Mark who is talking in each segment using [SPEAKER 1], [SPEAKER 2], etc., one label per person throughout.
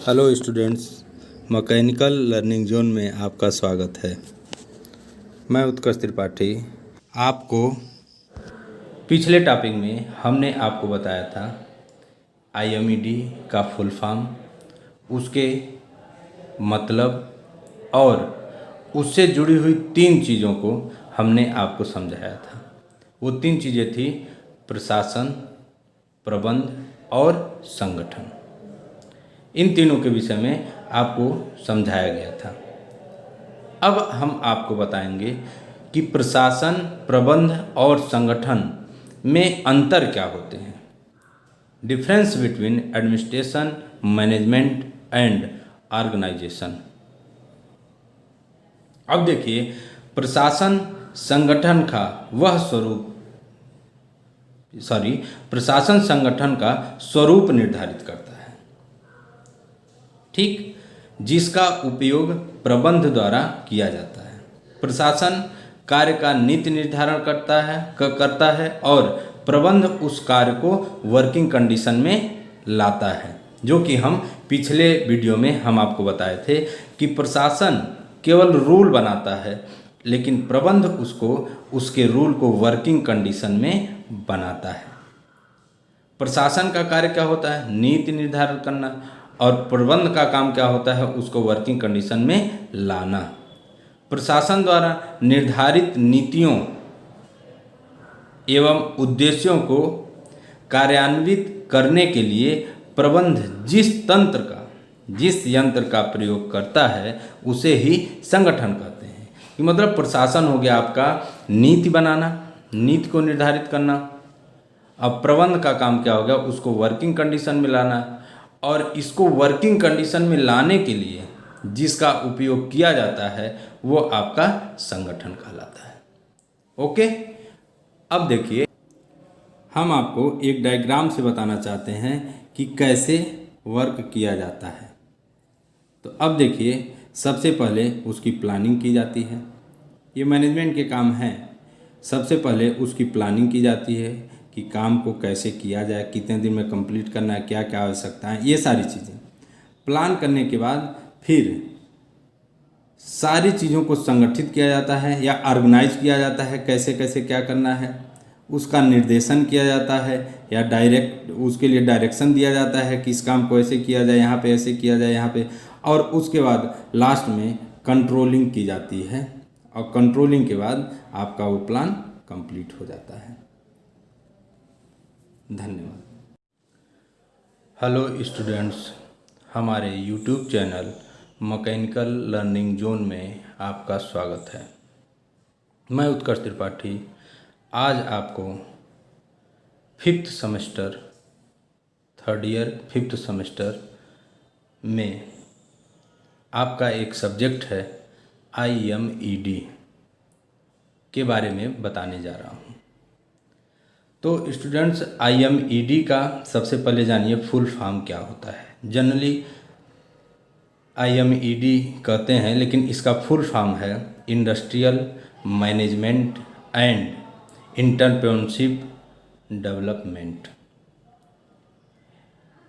[SPEAKER 1] Hello students, mechanical learning zone में आपका स्वागत है। मैं उत्कर्ष त्रिपाठी। आपको पिछले टॉपिक में हमने आपको बताया था आईएमईडी का फुल फॉर्म, उसके मतलब और उससे जुड़ी हुई 3 चीज़ों को हमने आपको समझाया था। वो 3 चीज़ें थी प्रशासन, प्रबंध और संगठन। इन तीनों के विषय में आपको समझाया गया था। अब हम आपको बताएंगे कि प्रशासन, प्रबंध और संगठन में अंतर क्या होते हैं। Difference between administration, management and organisation. अब देखिए, प्रशासन संगठन का वह स्वरूप प्रशासन संगठन का स्वरूप निर्धारित करता है, ठीक, जिसका उपयोग प्रबंध द्वारा किया जाता है। प्रशासन कार्य का नीति निर्धारण करता है और प्रबंध उस कार्य को वर्किंग कंडीशन में लाता है, जो कि हम पिछले वीडियो में हम आपको बताए थे कि प्रशासन केवल रूल बनाता है, लेकिन प्रबंध उसके रूल को वर्किंग कंडीशन में बनाता है। प्रशासन का कार्य क्या होता है? नीति निर्धारण करना, और प्रबंध का काम क्या होता है? उसको वर्किंग कंडीशन में लाना। प्रशासन द्वारा निर्धारित नीतियों एवं उद्देश्यों को कार्यान्वित करने के लिए प्रबंध जिस यंत्र का प्रयोग करता है उसे ही संगठन कहते हैं। कि मतलब प्रशासन हो गया आपका नीति बनाना, नीति को निर्धारित करना। अब प्रबंध का काम क्या हो गया? उसको वर्किंग कंडीशन में लाना, और इसको वर्किंग कंडीशन में लाने के लिए जिसका उपयोग किया जाता है वो आपका संगठन कहलाता है। ओके, अब देखिए, हम आपको एक डायग्राम से बताना चाहते हैं कि कैसे वर्क किया जाता है। तो अब देखिए, सबसे पहले उसकी प्लानिंग की जाती है। ये मैनेजमेंट के काम हैं। सबसे पहले उसकी प्लानिंग की जाती है कि काम को कैसे किया जाए, कितने दिन में कंप्लीट करना है, क्या क्या आवश्यकता है, ये सारी चीज़ें प्लान करने के बाद फिर सारी चीज़ों को संगठित किया जाता है या ऑर्गेनाइज किया जाता है, कैसे कैसे क्या करना है उसका निर्देशन किया जाता है, या उसके लिए डायरेक्शन दिया जाता है कि इस काम को ऐसे किया जाए, यहाँ पे ऐसे किया जाए, यहाँ पे, और उसके बाद लास्ट में कंट्रोलिंग की जाती है, और कंट्रोलिंग के बाद आपका वो प्लान कंप्लीट हो जाता है। धन्यवाद। हेलो स्टूडेंट्स, हमारे YouTube channel mechanical learning zone में आपका स्वागत है। मैं उत्कर्ष त्रिपाठी आज आपको 5th semester 3rd year 5th semester में आपका एक सब्जेक्ट है IMED के बारे में बताने जा रहा हूँ। तो स्टूडेंट्स, IMED का सबसे पहले जानिए फुल फॉर्म क्या होता है। जनरली IMED कहते हैं, लेकिन इसका फुल फॉर्म है industrial management and entrepreneurship development.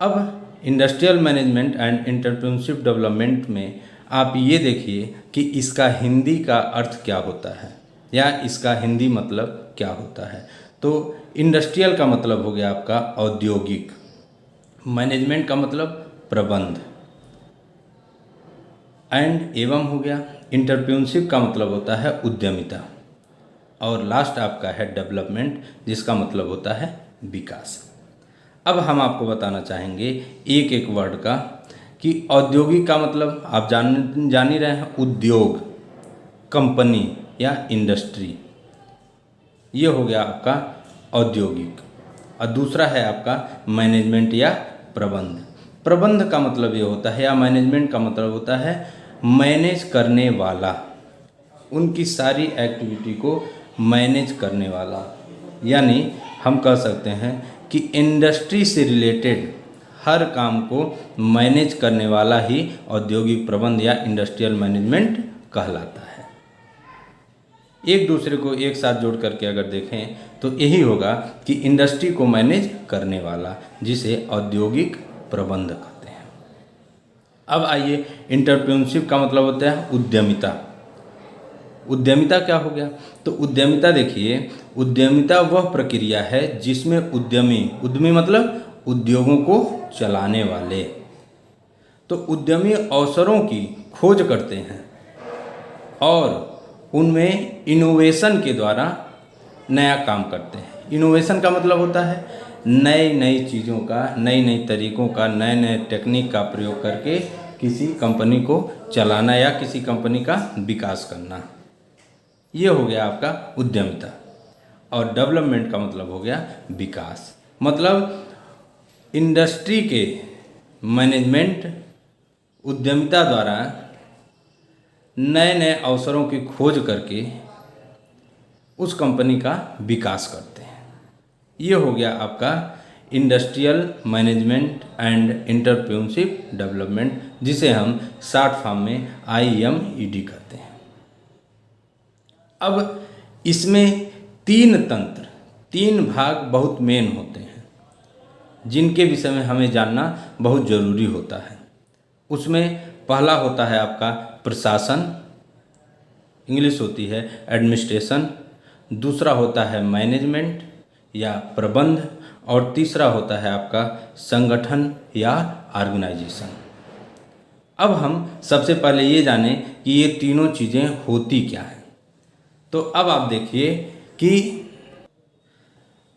[SPEAKER 1] अब industrial management and entrepreneurship development में आप ये देखिए कि इसका हिंदी का अर्थ क्या होता है, या इसका हिंदी मतलब क्या होता है। तो इंडस्ट्रियल का मतलब हो गया आपका औद्योगिक, मैनेजमेंट का मतलब प्रबंध, एंड एवं हो गया, एंटरप्रेन्योरशिप का मतलब होता है उद्यमिता, और लास्ट आपका है डेवलपमेंट, जिसका मतलब होता है विकास। अब हम आपको बताना चाहेंगे एक एक वर्ड का कि औद्योगिक का मतलब आप जान ही रहे हैं, उद्योग, कंपनी या इंडस्ट्री, ये हो गया आपका औद्योगिक। और दूसरा है आपका मैनेजमेंट या प्रबंध। प्रबंध का मतलब ये होता है, या मैनेजमेंट का मतलब होता है मैनेज करने वाला, उनकी सारी एक्टिविटी को मैनेज करने वाला। यानी हम कह सकते हैं कि इंडस्ट्री से रिलेटेड हर काम को मैनेज करने वाला ही औद्योगिक प्रबंध या इंडस्ट्रियल मैनेजमेंट कहलाता है। एक दूसरे को एक साथ जोड़ करके अगर देखें तो यही होगा कि इंडस्ट्री को मैनेज करने वाला, जिसे औद्योगिक प्रबंध कहते हैं। अब आइए, एंटरप्रेन्योरशिप का मतलब होता है उद्यमिता। उद्यमिता क्या हो गया? तो उद्यमिता देखिए, उद्यमिता वह प्रक्रिया है जिसमें उद्यमी मतलब उद्योगों को चलाने वाले, तो उद्यमी अवसरों की खोज करते हैं और उनमें इनोवेशन के द्वारा नया काम करते हैं। इनोवेशन का मतलब होता है नई नई चीज़ों का, नई नई तरीक़ों का, नए नए टेक्निक का प्रयोग करके किसी कंपनी को चलाना या किसी कंपनी का विकास करना। ये हो गया आपका उद्यमिता। और डेवलपमेंट का मतलब हो गया विकास, मतलब इंडस्ट्री के मैनेजमेंट उद्यमिता द्वारा नए नए अवसरों की खोज करके उस कंपनी का विकास करते हैं। ये हो गया आपका industrial management and entrepreneurship development, जिसे हम शॉर्ट फॉर्म में IMED कहते हैं। अब इसमें तीन भाग बहुत मेन होते हैं जिनके विषय में हमें जानना बहुत ज़रूरी होता है। उसमें पहला होता है आपका प्रशासन, इंग्लिश होती है एडमिनिस्ट्रेशन, दूसरा होता है मैनेजमेंट या प्रबंध, और तीसरा होता है आपका संगठन या ऑर्गेनाइजेशन। अब हम सबसे पहले ये जानें कि ये तीनों चीज़ें होती क्या हैं। तो अब आप देखिए कि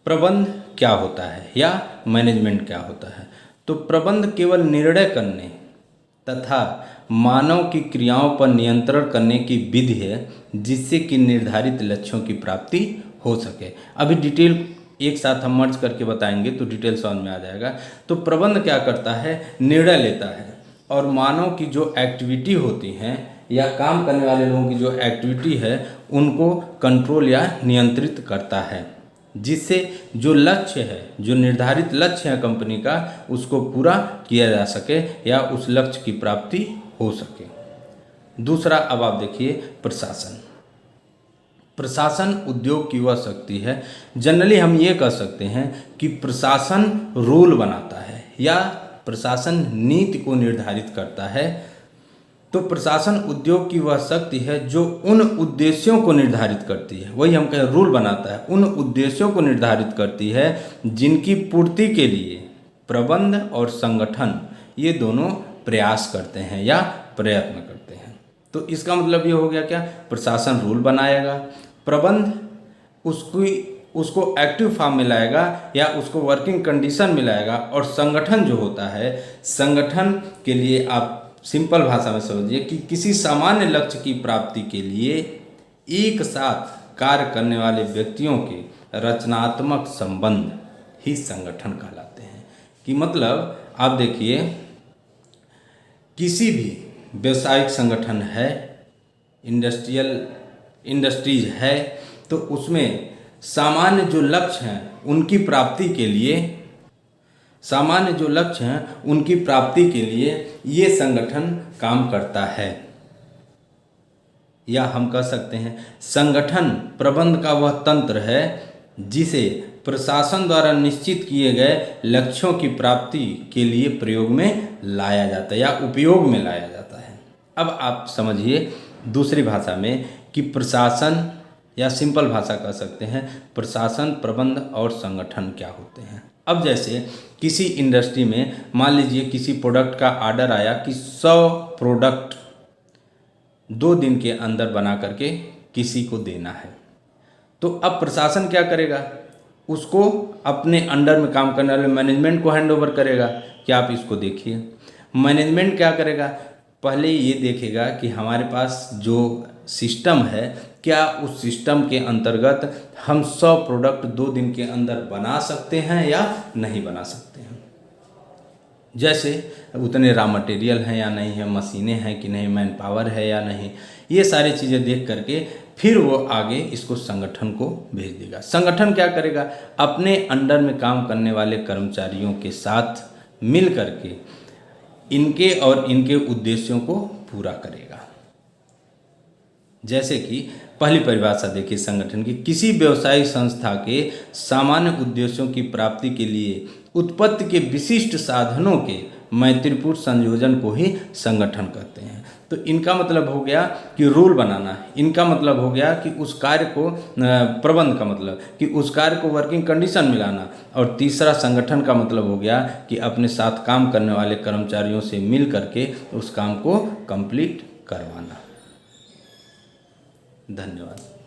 [SPEAKER 1] प्रबंध क्या होता है या मैनेजमेंट क्या होता है। तो प्रबंध केवल निर्णय करने तथा मानव की क्रियाओं पर नियंत्रण करने की विधि है जिससे कि निर्धारित लक्ष्यों की प्राप्ति हो सके। अभी डिटेल एक साथ हम मर्ज करके बताएंगे तो डिटेल समझ में आ जाएगा। तो प्रबंध क्या करता है? निर्णय लेता है और मानव की जो एक्टिविटी होती हैं या काम करने वाले लोगों की जो एक्टिविटी है उनको कंट्रोल या नियंत्रित करता है, जिससे जो लक्ष्य है, जो निर्धारित लक्ष्य है कंपनी का, उसको पूरा किया जा सके या उस लक्ष्य की प्राप्ति हो सके। दूसरा, अब आप देखिए प्रशासन। प्रशासन उद्योग की वह शक्ति है, जनरली हम ये कह सकते हैं कि प्रशासन रूल बनाता है या प्रशासन नीति को निर्धारित करता है। तो प्रशासन उद्योग की वह शक्ति है जो उन उद्देश्यों को निर्धारित करती है, वही हम कहें रूल बनाता है, उन उद्देश्यों को निर्धारित करती है जिनकी पूर्ति के लिए प्रबंध और संगठन ये दोनों प्रयास करते हैं या प्रयत्न करते हैं। तो इसका मतलब ये हो गया क्या? प्रशासन रूल बनाएगा, प्रबंध उसको एक्टिव फॉर्म में लाएगा या उसको वर्किंग कंडीशन में लाएगा, और संगठन जो होता है, संगठन के लिए आप सिंपल भाषा में समझिए कि किसी सामान्य लक्ष्य की प्राप्ति के लिए एक साथ कार्य करने वाले व्यक्तियों के रचनात्मक संबंध ही संगठन कहलाते हैं। कि मतलब आप देखिए, किसी भी व्यवसायिक संगठन है, इंडस्ट्रीज है, तो उसमें सामान्य जो लक्ष्य हैं उनकी प्राप्ति के लिए ये संगठन काम करता है। या हम कह सकते हैं संगठन प्रबंध का वह तंत्र है जिसे प्रशासन द्वारा निश्चित किए गए लक्ष्यों की प्राप्ति के लिए प्रयोग में लाया जाता है या उपयोग में लाया जाता है। अब आप समझिए दूसरी भाषा में कि प्रशासन, या सिंपल भाषा कह सकते हैं प्रशासन, प्रबंध और संगठन क्या होते हैं। अब जैसे किसी इंडस्ट्री में मान लीजिए किसी प्रोडक्ट का ऑर्डर आया कि 100 प्रोडक्ट 2 दिन के अंदर बना करके किसी को देना है। तो अब प्रशासन क्या करेगा? उसको अपने अंडर में काम करने वाले मैनेजमेंट को हैंड ओवर करेगा कि आप इसको देखिए। मैनेजमेंट क्या करेगा? पहले ये देखेगा कि हमारे पास जो सिस्टम है, क्या उस सिस्टम के अंतर्गत हम 100 प्रोडक्ट 2 दिन के अंदर बना सकते हैं या नहीं बना सकते हैं। जैसे उतने रॉ मटेरियल हैं या नहीं है, मशीनें हैं कि नहीं, मैन पावर है या नहीं, ये सारी चीज़ें देख करके फिर वो आगे इसको संगठन को भेज देगा। संगठन क्या करेगा? अपने अंडर में काम करने वाले कर्मचारियों के साथ मिल करके इनके और इनके उद्देश्यों को पूरा करेगा। जैसे कि पहली परिभाषा देखिए संगठन की, किसी व्यवसायिक संस्था के सामान्य उद्देश्यों की प्राप्ति के लिए उत्पत्ति के विशिष्ट साधनों के मैत्रीपूर्ण संयोजन को ही संगठन कहते हैं। तो इनका मतलब हो गया कि रोल बनाना, इनका मतलब हो गया कि उस कार्य को प्रबंध का मतलब कि उस कार्य को वर्किंग कंडीशन में लाना, और तीसरा संगठन का मतलब हो गया कि अपने साथ काम करने वाले कर्मचारियों से मिल करके उस काम को कंप्लीट करवाना। धन्यवाद।